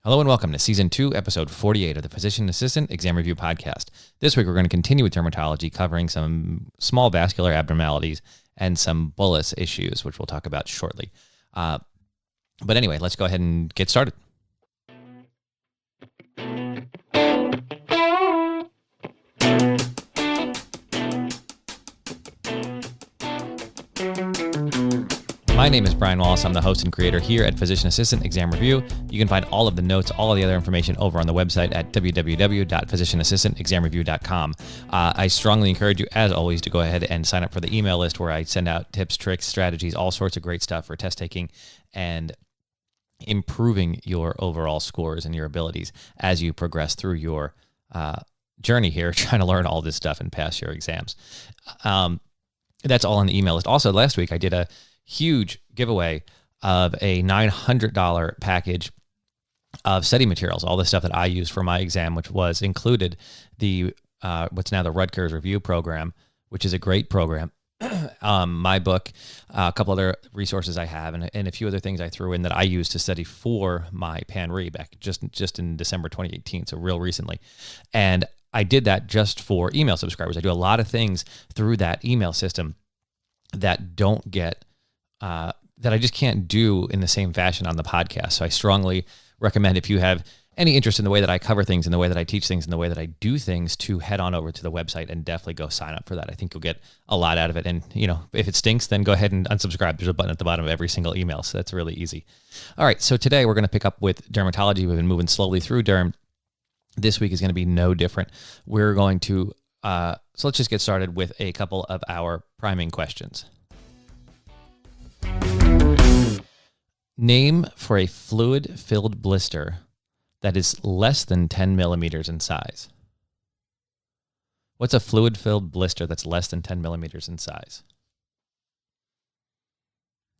Hello and welcome to Season 2, Episode 48 of the Physician Assistant Exam Review Podcast. This week we're going to continue with dermatology, covering some small vascular abnormalities and some bullous issues, which we'll talk about shortly. But anyway, let's go ahead and get started. My name is Brian Wallace. I'm the host and creator here at Physician Assistant Exam Review. You can find all of the notes, all of the other information over on the website at www.physicianassistantexamreview.com. I strongly encourage you, as always, to go ahead and sign up for the email list where I send out tips, tricks, strategies, all sorts of great stuff for test taking and improving your overall scores and your abilities as you progress through your journey here, trying to learn all this stuff and pass your exams. That's all on the email list. Also, last week I did a huge giveaway of a $900 package of study materials, all the stuff that I use for my exam, which was included the what's now the Rutgers Review Program, which is a great program. My book, a couple other resources I have, and a few other things I threw in that I used to study for my PANRE back just in December 2018, so real recently. And I did that just for email subscribers. I do a lot of things through that email system that don't get that I just can't do in the same fashion on the podcast. So I strongly recommend, if you have any interest in the way that I cover things and the way that I teach things and the way that I do things, to head on over to the website and definitely go sign up for that. I think you'll get a lot out of it. And, you know, if it stinks, then go ahead and unsubscribe. There's a button at the bottom of every single email. So that's really easy. All right. So today we're going to pick up with dermatology. We've been moving slowly through derm. This week is going to be no different. We're going to, so let's just get started with a couple of our priming questions. Name for a fluid-filled blister that is less than 10 millimeters in size. What's a fluid-filled blister that's less than 10 millimeters in size?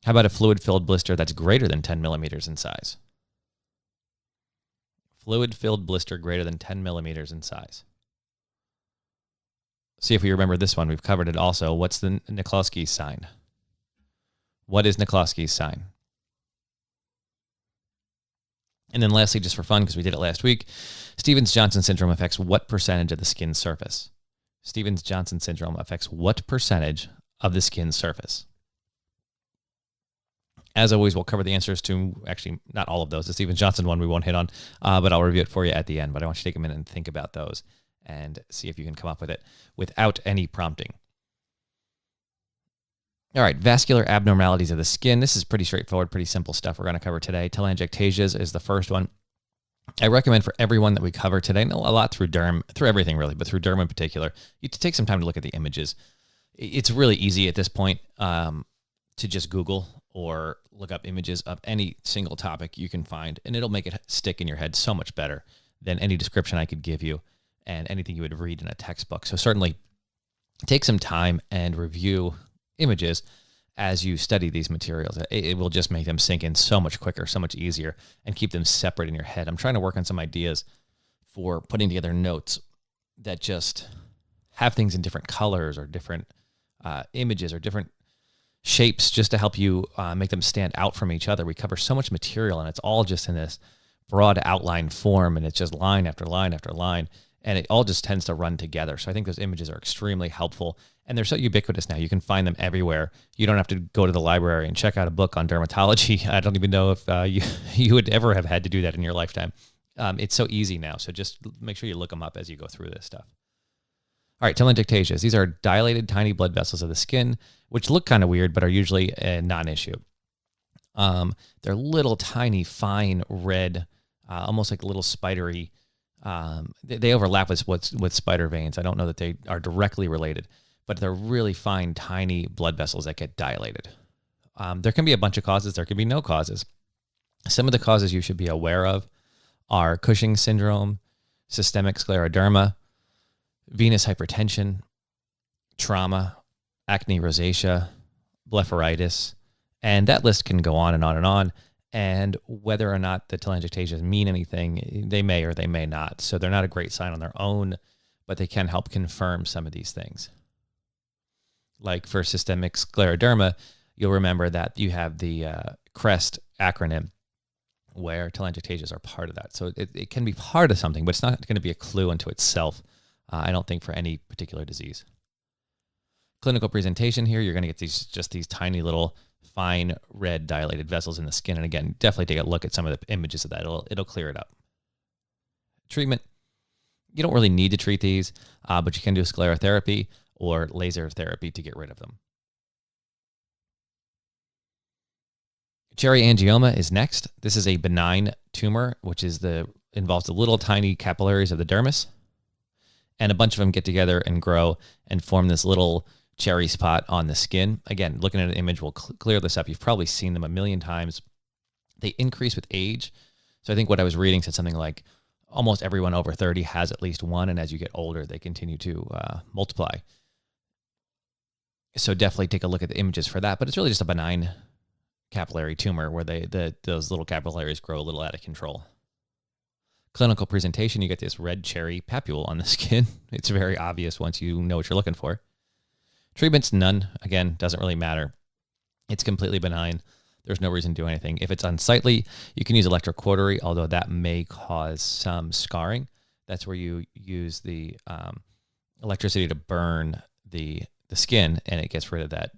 How about a fluid-filled blister that's greater than 10 millimeters in size? Fluid-filled blister greater than 10 millimeters in size. See if we remember this one. We've covered it also. What's the Nikolsky's sign? What is Nikolsky's sign? And then lastly, just for fun, because we did it last week, Stevens-Johnson syndrome affects what percentage of the skin surface? Stevens-Johnson syndrome affects what percentage of the skin surface? As always, we'll cover the answers to, actually, not all of those. The Stevens-Johnson one we won't hit on, but I'll review it for you at the end. But I want you to take a minute and think about those and see if you can come up with it without any prompting. All right, vascular abnormalities of the skin. This is pretty straightforward, pretty simple stuff we're going to cover today. Telangiectasias is the first one. I recommend for everyone that we cover today, a lot through derm, through everything really, but through derm in particular, you to take some time to look at the images. It's really easy at this point to just Google or look up images of any single topic you can find, and it'll make it stick in your head so much better than any description I could give you and anything you would read in a textbook. So certainly take some time and review images as you study these materials. It will just make them sink in so much quicker, so much easier, and keep them separate in your head. I'm trying to work on some ideas for putting together notes that just have things in different colors or different images or different shapes, just to help you make them stand out from each other. We cover so much material, and it's all just in this broad outline form, and it's just line after line after line, and it all just tends to run together. So I think those images are extremely helpful, and they're so ubiquitous now. You can find them everywhere. You don't have to go to the library and check out a book on dermatology. I don't even know if you would ever have had to do that in your lifetime. It's so easy now, so just make sure you look them up as you go through this stuff. All right, telangiectasias. These are dilated tiny blood vessels of the skin, which look kind of weird, but are usually a non-issue. They're little, tiny, fine, red, almost like little spidery. They overlap with spider veins. I don't know that they are directly related, but they're really fine, tiny blood vessels that get dilated. There can be a bunch of causes. There can be no causes. Some of the causes you should be aware of are Cushing's syndrome, systemic scleroderma, venous hypertension, trauma, acne rosacea, blepharitis, and that list can go on and on and on. And whether or not the telangiectasias mean anything, they may or they may not. So they're not a great sign on their own, but they can help confirm some of these things. Like for systemic scleroderma, you'll remember that you have the CREST acronym, where telangiectasias are part of that. So it can be part of something, but it's not going to be a clue unto itself, I don't think, for any particular disease. Clinical presentation here, you're going to get these tiny little fine red dilated vessels in the skin. And again, definitely take a look at some of the images of that. It'll clear it up. Treatment, you don't really need to treat these, but you can do sclerotherapy or laser therapy to get rid of them. Cherry angioma is next. This is a benign tumor, which involves the little tiny capillaries of the dermis, and a bunch of them get together and grow and form this little cherry spot on the skin. Again, looking at an image will clear this up. You've probably seen them a million times. They increase with age. So I think what I was reading said something like almost everyone over 30 has at least one, and as you get older, they continue to multiply. So definitely take a look at the images for that, but it's really just a benign capillary tumor where those little capillaries grow a little out of control. Clinical presentation, you get this red cherry papule on the skin. It's very obvious once you know what you're looking for. Treatment's none. Again, doesn't really matter. It's completely benign. There's no reason to do anything. If it's unsightly, you can use electrocautery, although that may cause some scarring. That's where you use the electricity to burn the skin, and it gets rid of that.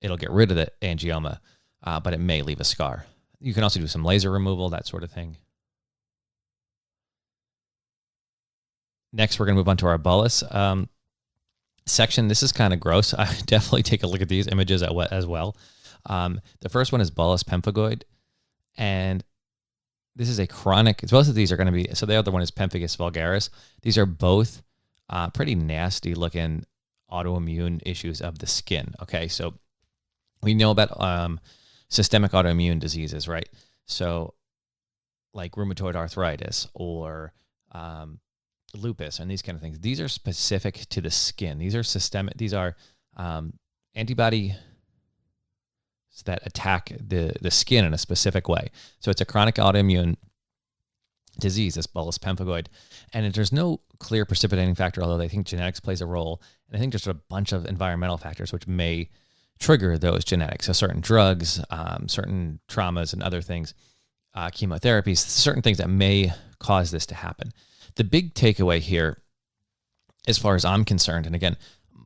It'll get rid of the angioma, but it may leave a scar. You can also do some laser removal, that sort of thing. Next, we're going to move on to our bullous section. This is kind of gross. I definitely take a look at these images as well. The first one is bullous pemphigoid, and this is a chronic. Both of these are going to be, so the other one is pemphigus vulgaris. These are both pretty nasty looking autoimmune issues of the skin. Okay, so we know about systemic autoimmune diseases, right? So like rheumatoid arthritis or lupus and these kind of things. These are specific to the skin. These are systemic. These are antibodies that attack the skin in a specific way. So it's a chronic autoimmune disease, this bullous pemphigoid. And there's no clear precipitating factor, although I think genetics plays a role. And I think there's a bunch of environmental factors which may trigger those genetics. So certain drugs, certain traumas and other things, chemotherapies, certain things that may cause this to happen. The big takeaway here, as far as I'm concerned, and again,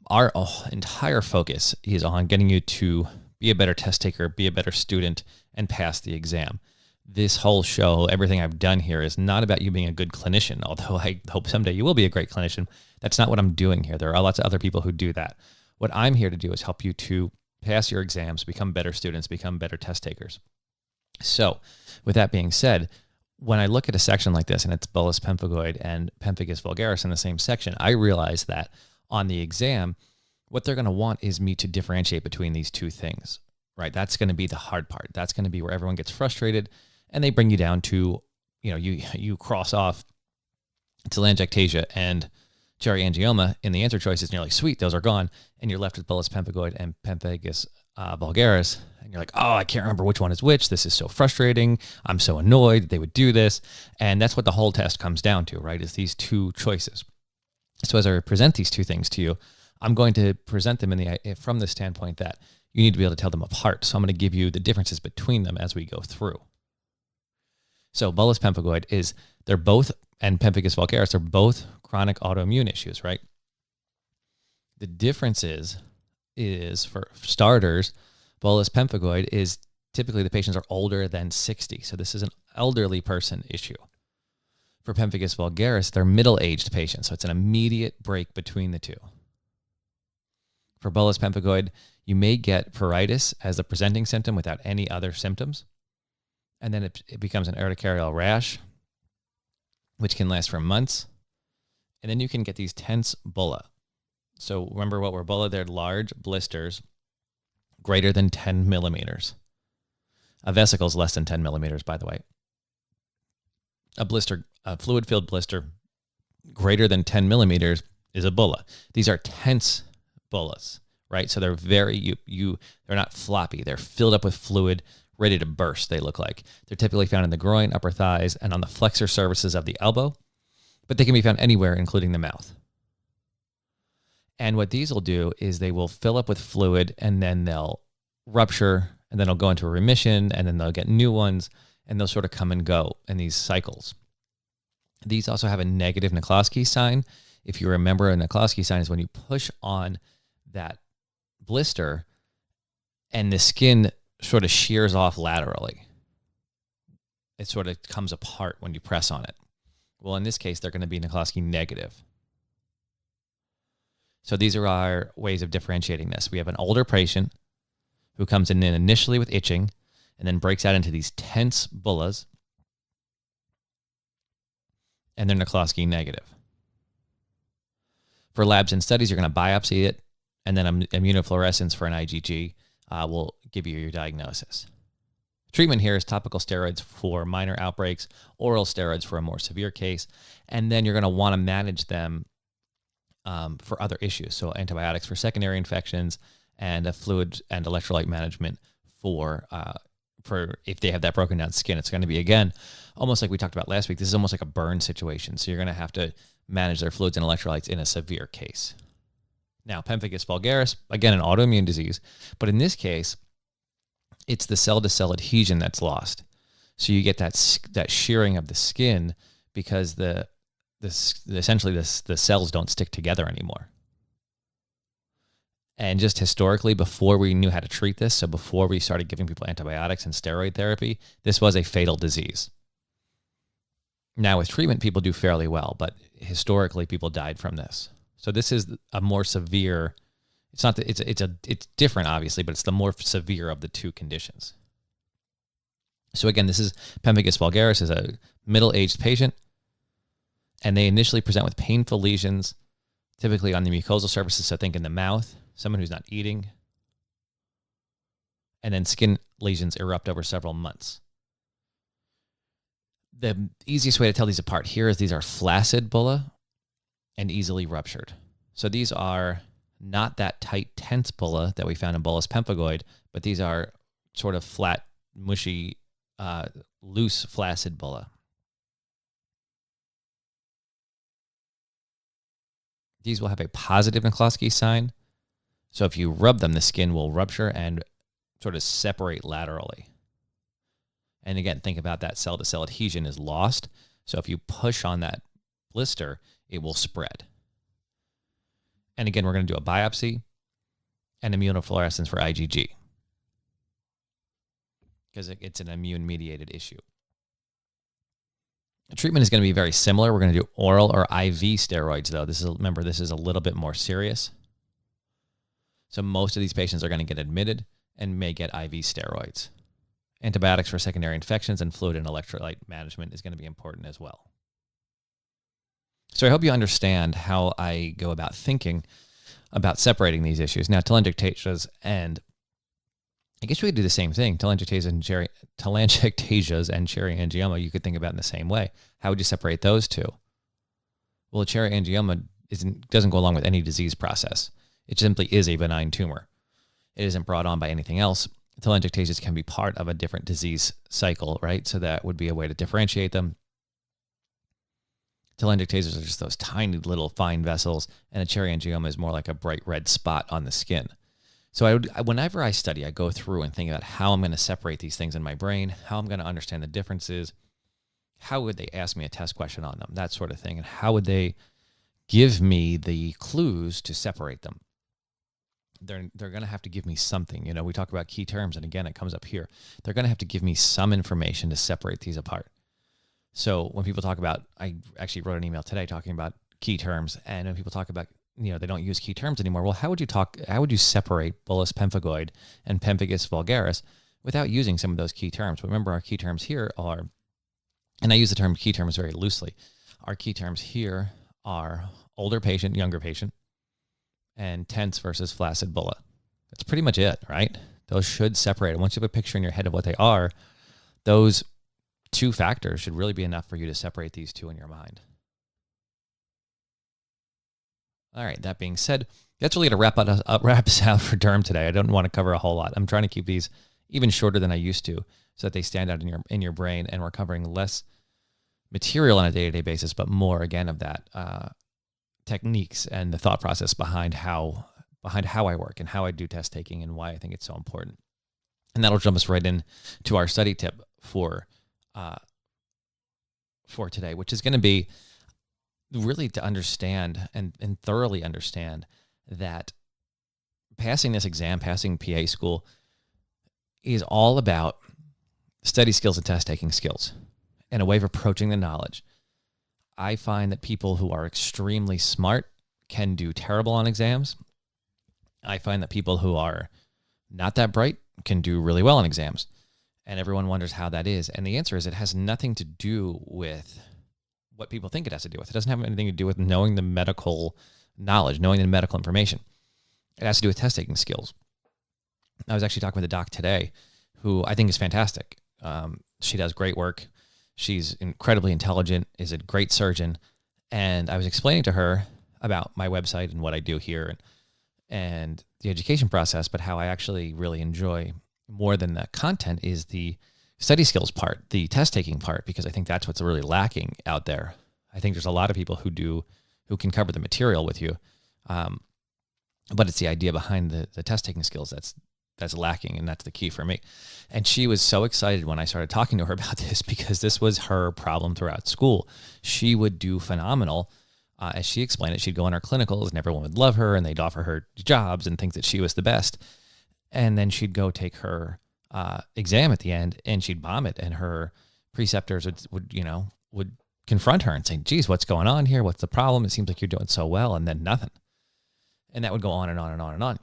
our entire focus is on getting you to be a better test taker, be a better student, and pass the exam. This whole show, everything I've done here is not about you being a good clinician, although I hope someday you will be a great clinician. That's not what I'm doing here. There are lots of other people who do that. What I'm here to do is help you to pass your exams, become better students, become better test takers. So with that being said, when I look at a section like this and it's bullous pemphigoid and pemphigus vulgaris in the same section, I realize that on the exam, what they're going to want is me to differentiate between these two things, right? That's going to be the hard part. That's going to be where everyone gets frustrated and they bring you down to, you cross off telangiectasia and cherry angioma in the answer choices and you're like, sweet, those are gone. And you're left with bullous pemphigoid and pemphigus vulgaris. And you're like, oh, I can't remember which one is which. This is so frustrating. I'm so annoyed that they would do this. And that's what the whole test comes down to, right? Is these two choices. So as I present these two things to you, I'm going to present them from the standpoint that you need to be able to tell them apart. So I'm going to give you the differences between them as we go through. So bullous pemphigoid and pemphigus vulgaris are both chronic autoimmune issues, right? The difference is for starters, bullous pemphigoid is typically the patients are older than 60. So this is an elderly person issue. For pemphigus vulgaris, they're middle-aged patients. So it's an immediate break between the two. For bullous pemphigoid, you may get pruritus as the presenting symptom without any other symptoms. And then it becomes an urticarial rash, which can last for months. And then you can get these tense bulla. So remember what were bulla? They're large blisters greater than 10 millimeters. A vesicle is less than 10 millimeters, by the way. A fluid-filled blister greater than 10 millimeters is a bulla. These are tense bullas, right? So they're they're not floppy. They're filled up with fluid, ready to burst, they look like. They're typically found in the groin, upper thighs, and on the flexor surfaces of the elbow, but they can be found anywhere, including the mouth. And what these will do is they will fill up with fluid and then they'll rupture and then they'll go into a remission, and then they'll get new ones, and they'll sort of come and go in these cycles. These also have a negative Nikolsky sign. If you remember, a Nikolsky sign is when you push on that blister and the skin sort of shears off laterally. It sort of comes apart when you press on it. Well, in this case, they're going to be Nikolsky negative. So these are our ways of differentiating this. We have an older patient who comes in initially with itching and then breaks out into these tense bullas, and they're Nikolsky negative. For labs and studies, you're going to biopsy it, and then immunofluorescence for an IgG will give you your diagnosis. Treatment here is topical steroids for minor outbreaks, oral steroids for a more severe case, and then you're going to want to manage them for other issues. So antibiotics for secondary infections, and a fluid and electrolyte management for if they have that broken down skin. It's going to be, again, almost like we talked about last week. This is almost like a burn situation. So you're going to have to manage their fluids and electrolytes in a severe case. Now, pemphigus vulgaris, again, an autoimmune disease, but in this case, it's the cell-to-cell adhesion that's lost. So you get that shearing of the skin because essentially the cells don't stick together anymore. And just historically, before we knew how to treat this, so before we started giving people antibiotics and steroid therapy, this was a fatal disease. Now with treatment, people do fairly well, but historically, people died from this. So this is a more severe. It's not that it's different, obviously, but it's the more severe of the two conditions. So again, this is pemphigus vulgaris, is a middle-aged patient, and they initially present with painful lesions, typically on the mucosal surfaces. So think in the mouth, someone who's not eating, and then skin lesions erupt over several months. The easiest way to tell these apart here is these are flaccid bulla and easily ruptured. So these are not that tight, tense bulla that we found in bullous pemphigoid, but these are sort of flat, mushy, loose, flaccid bulla. These will have a positive Nikolsky sign. So if you rub them, the skin will rupture and sort of separate laterally. And again, think about that cell-to-cell adhesion is lost. So if you push on that blister, it will spread. And again, we're going to do a biopsy and immunofluorescence for IgG because it's an immune-mediated issue. The treatment is going to be very similar. We're going to do oral or IV steroids, though. Remember, this is a little bit more serious. So most of these patients are going to get admitted and may get IV steroids. Antibiotics for secondary infections and fluid and electrolyte management is going to be important as well. So I hope you understand how I go about thinking about separating these issues. Now, telangiectasias and I guess we could do the same thing. Telangiectasias and cherry angioma, you could think about in the same way. How would you separate those two? Well, cherry angioma doesn't go along with any disease process. It simply is a benign tumor. It isn't brought on by anything else. Telangiectasias can be part of a different disease cycle, right? So that would be a way to differentiate them. Telangiectasias are just those tiny little fine vessels, and a cherry angioma is more like a bright red spot on the skin. So whenever I study, I go through and think about how I'm going to separate these things in my brain, how I'm going to understand the differences, how would they ask me a test question on them, that sort of thing, and how would they give me the clues to separate them. They're going to have to give me something. You know, we talk about key terms, and again, it comes up here. They're going to have to give me some information to separate these apart. So when people talk about, I actually wrote an email today talking about key terms, and when people talk about, you know, they don't use key terms anymore. Well, how would you separate bullous pemphigoid and pemphigus vulgaris without using some of those key terms? But remember, our key terms here are, and I use the term key terms very loosely. Our key terms here are older patient, younger patient, and tense versus flaccid bulla. That's pretty much it, right? Those should separate. And once you have a picture in your head of what they are, those two factors should really be enough for you to separate these two in your mind. All right, that being said, that's really going to wrap us out for derm today. I don't want to cover a whole lot. I'm trying to keep these even shorter than I used to so that they stand out in your brain, and we're covering less material on a day-to-day basis, but more, again, of that techniques and the thought process behind how I work and how I do test taking and why I think it's so important. And that'll jump us right in to our study tip for today, which is going to be really to understand and thoroughly understand that passing this exam, passing PA school, is all about study skills and test-taking skills and a way of approaching the knowledge. I find that people who are extremely smart can do terrible on exams. I find that people who are not that bright can do really well on exams. And everyone wonders how that is. And the answer is it has nothing to do with what people think it has to do with. It doesn't have anything to do with knowing the medical knowledge, knowing the medical information. It has to do with test-taking skills. I was actually talking with a doc today who I think is fantastic. She does great work. She's incredibly intelligent, is a great surgeon. And I was explaining to her about my website and what I do here and the education process, but how I actually really enjoy more than the content is the study skills part, the test-taking part, because I think that's what's really lacking out there. I think there's a lot of people who can cover the material with you, but it's the idea behind the test-taking skills that's lacking, and that's the key for me. And she was so excited when I started talking to her about this because this was her problem throughout school. She would do phenomenal. As she explained it, she'd go on her clinicals and everyone would love her and they'd offer her jobs and think that she was the best. And then she'd go take her exam at the end and she'd bomb it. And her preceptors would confront her and say, geez, what's going on here? What's the problem? It seems like you're doing so well. And then nothing. And that would go on and on and on and on.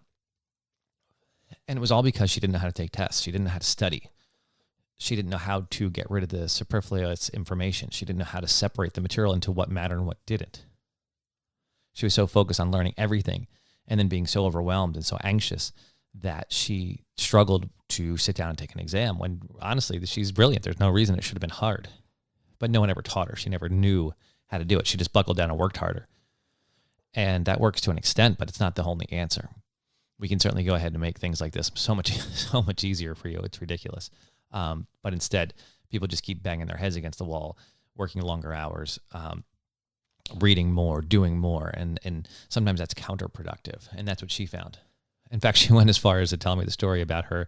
And it was all because she didn't know how to take tests. She didn't know how to study. She didn't know how to get rid of the superfluous information. She didn't know how to separate the material into what mattered and what didn't. She was so focused on learning everything and then being so overwhelmed and so anxious that she struggled to sit down and take an exam when, honestly, she's brilliant. There's no reason it should have been hard. But no one ever taught her. She never knew how to do it. She just buckled down and worked harder. And that works to an extent, but it's not the only answer. We can certainly go ahead and make things like this so much easier for you. It's ridiculous. But instead, people just keep banging their heads against the wall, working longer hours, reading more, doing more, and sometimes that's counterproductive, and that's what she found. In fact, she went as far as to tell me the story about her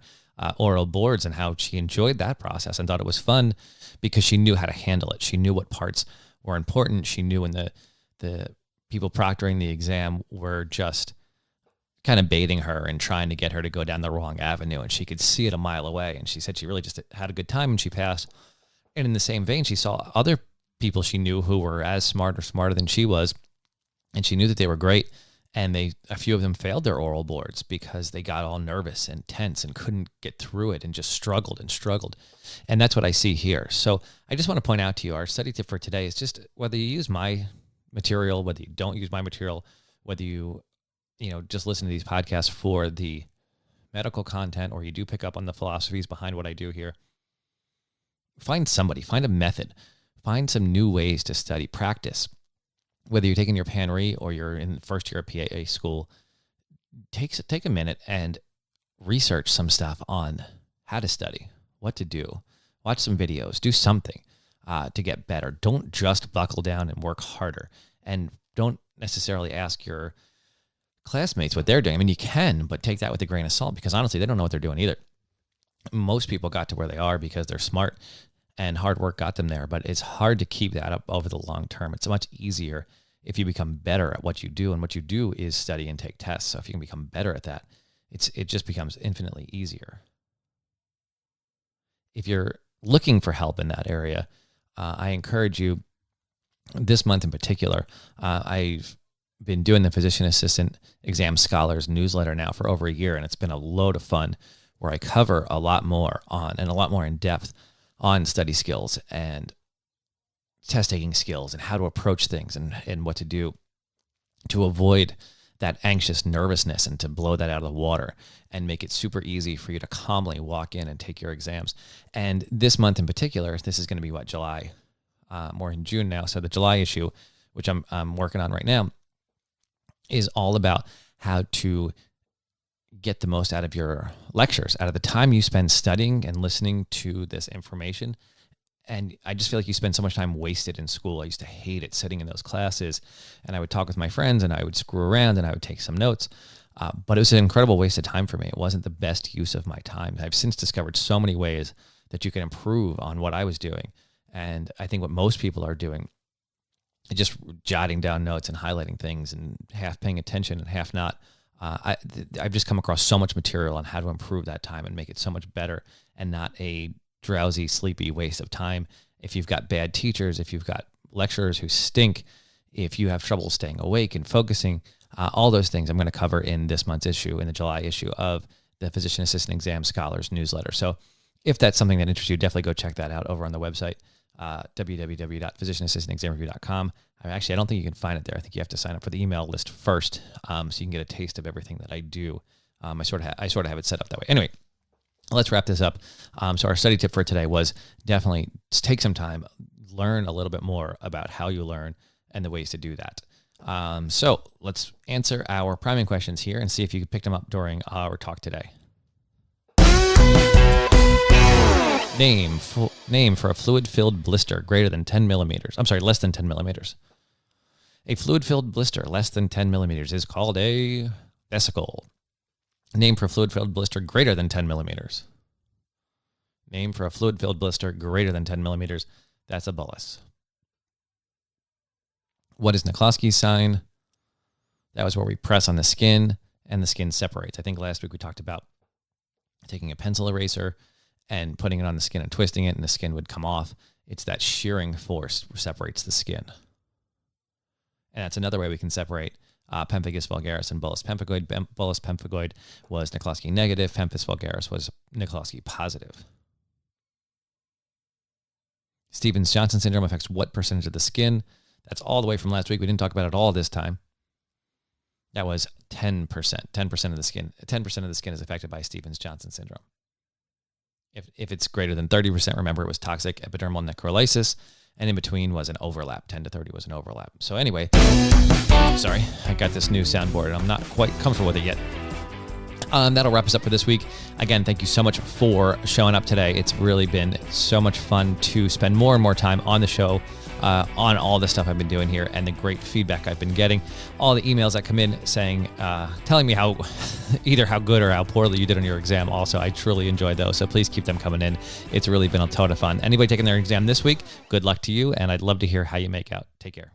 oral boards and how she enjoyed that process and thought it was fun because she knew how to handle it. She knew what parts were important. She knew when the people proctoring the exam were just kind of baiting her and trying to get her to go down the wrong avenue, and she could see it a mile away, and she said she really just had a good time and she passed. And in the same vein, she saw other people she knew who were as smart or smarter than she was, and she knew that they were great, and a few of them failed their oral boards because they got all nervous and tense and couldn't get through it and just struggled. And that's what I see here. So I just want to point out to you, our study tip for today is just whether you use my material, whether you don't use my material, whether you just listen to these podcasts for the medical content, or you do pick up on the philosophies behind what I do here, find a method. Find some new ways to study, practice. Whether you're taking your PANRE or you're in the first year of PA school, take a minute and research some stuff on how to study, what to do. Watch some videos, do something to get better. Don't just buckle down and work harder. And don't necessarily ask your classmates what they're doing. I mean, you can, but take that with a grain of salt because honestly, they don't know what they're doing either. Most people got to where they are because they're smart and hard work got them there, but it's hard to keep that up over the long term. It's much easier if you become better at what you do, and what you do is study and take tests. So if you can become better at that, it just becomes infinitely easier. If you're looking for help in that area, I encourage you, this month in particular, I've been doing the Physician Assistant Exam Scholars newsletter now for over a year, and it's been a load of fun where I cover a lot more on and a lot more in depth on study skills and test-taking skills and how to approach things and what to do to avoid that anxious nervousness and to blow that out of the water and make it super easy for you to calmly walk in and take your exams. And this month in particular, this is going to be July, more in June now. So the July issue, which I'm working on right now, is all about how to get the most out of your lectures, out of the time you spend studying and listening to this information. And I just feel like you spend so much time wasted in school. I used to hate it, sitting in those classes, and I would talk with my friends and I would screw around and I would take some notes. But it was an incredible waste of time for me. It wasn't the best use of my time. I've since discovered so many ways that you can improve on what I was doing. And I think what most people are doing is just jotting down notes and highlighting things and half paying attention and half not. I've just come across so much material on how to improve that time and make it so much better and not a drowsy, sleepy waste of time. If you've got bad teachers, if you've got lecturers who stink, if you have trouble staying awake and focusing, all those things I'm going to cover in this month's issue, in the July issue of the Physician Assistant Exam Scholars newsletter. So if that's something that interests you, definitely go check that out over on the website, www.physicianassistantexamreview.com. I don't think you can find it there. I think you have to sign up for the email list first, so you can get a taste of everything that I do. I sort of have it set up that way. Anyway, let's wrap this up. So our study tip for today was definitely take some time, learn a little bit more about how you learn and the ways to do that. So let's answer our priming questions here and see if you picked them up during our talk today. Name for a fluid-filled blister greater than 10 millimeters. I'm sorry, less than 10 millimeters. A fluid-filled blister less than 10 millimeters is called a vesicle. Name for a fluid-filled blister greater than 10 millimeters. Name for a fluid-filled blister greater than 10 millimeters. That's a bullous. What is Nikolsky's sign? That was where we press on the skin and the skin separates. I think last week we talked about taking a pencil eraser and putting it on the skin and twisting it, and the skin would come off. It's that shearing force separates the skin. And that's another way we can separate pemphigus vulgaris and bullous pemphigoid. Bullous pemphigoid was Nikolsky negative. Pemphigus vulgaris was Nikolsky positive. Stevens-Johnson syndrome affects what percentage of the skin? That's all the way from last week. We didn't talk about it all this time. That was 10%. 10% of the skin. 10% of the skin is affected by Stevens-Johnson syndrome. If it's greater than 30%, remember it was toxic epidermal necrolysis, and in between was an overlap. 10 to 30 was an overlap. So anyway, sorry, I got this new soundboard and I'm not quite comfortable with it yet. That'll wrap us up for this week. Again, thank you so much for showing up today. It's really been so much fun to spend more and more time on the show, on all the stuff I've been doing here and the great feedback I've been getting. All the emails that come in saying, telling me how either how good or how poorly you did on your exam. Also, I truly enjoyed those. So please keep them coming in. It's really been a ton of fun. Anybody taking their exam this week, good luck to you. And I'd love to hear how you make out. Take care.